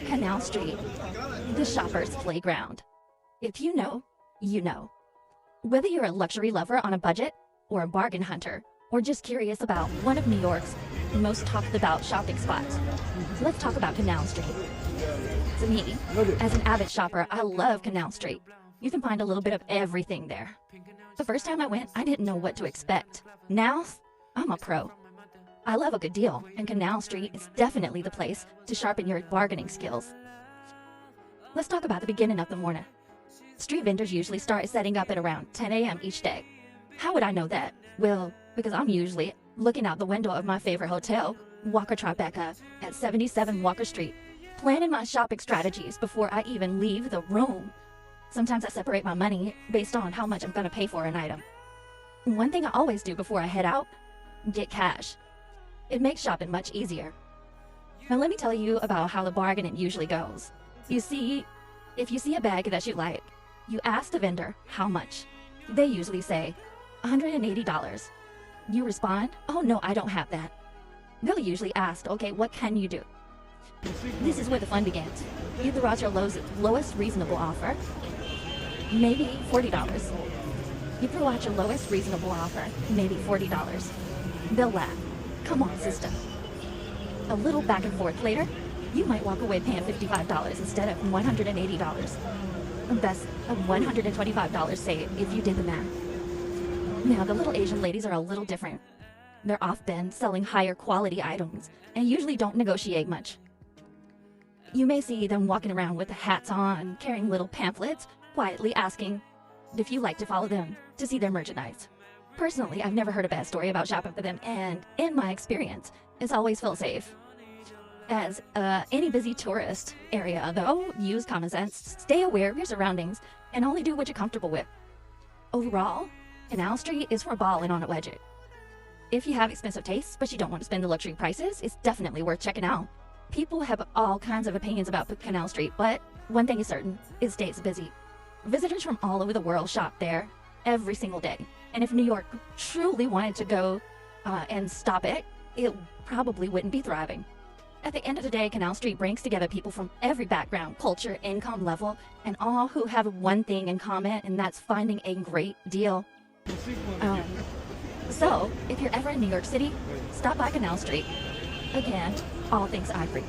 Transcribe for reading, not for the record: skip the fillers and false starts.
Canal Street, the shopper's playground. If you know, you know. Whether you're a luxury lover on a budget, or a bargain hunter, or just curious about one of New York's most talked about shopping spots, let's talk about Canal Street. To me, as an avid shopper, I love Canal Street. You can find a little bit of everything there. The first time I went, I didn't know what to expect. Now, I'm a pro. I love a good deal, and Canal Street is definitely the place to sharpen your bargaining skills. Let's talk about the beginning of the morning. Street vendors usually start setting up at around 10 a.m. each day. How would I know that? Well, because I'm usually looking out the window of my favorite hotel, Walker Tribeca, at 77 Walker Street, planning my shopping strategies before I even leave the room. Sometimes I separate my money based on how much I'm going to pay for an item. One thing I always do before I head out, get cash. It makes shopping much easier. Now let me tell you about how the bargaining usually goes. You see, if you see a bag that you like, you ask the vendor how much. They usually say, $180. You respond, oh no, I don't have that. They'll usually ask, okay, what can you do? This is where the fun begins. You throw out your lowest reasonable offer, maybe $40. You throw out your lowest reasonable offer, maybe $40. They'll laugh. Come on, sister. A little back and forth later, you might walk away paying $55 instead of $180. That's a $125 save if you did the math. Now, the little Asian ladies are a little different. They're often selling higher quality items and usually don't negotiate much. You may see them walking around with hats on, carrying little pamphlets, quietly asking if you like to follow them to see their merchandise. Personally, I've never heard a bad story about shopping for them, and in my experience, it's always felt safe. As any busy tourist area, though, use common sense, stay aware of your surroundings, and only do what you're comfortable with. Overall, Canal Street is for balling on a budget. If you have expensive tastes, but you don't want to spend the luxury prices, it's definitely worth checking out. People have all kinds of opinions about Canal Street, but one thing is certain, it stays busy. Visitors from all over the world shop there every single day. And if New York truly wanted to go and stop it probably wouldn't be thriving. At the end of the day, Canal Street brings together people from every background, culture, income level, and all who have one thing in common, and that's finding a great deal. So, if you're ever in New York City, stop by Canal Street. Again, all things ivory.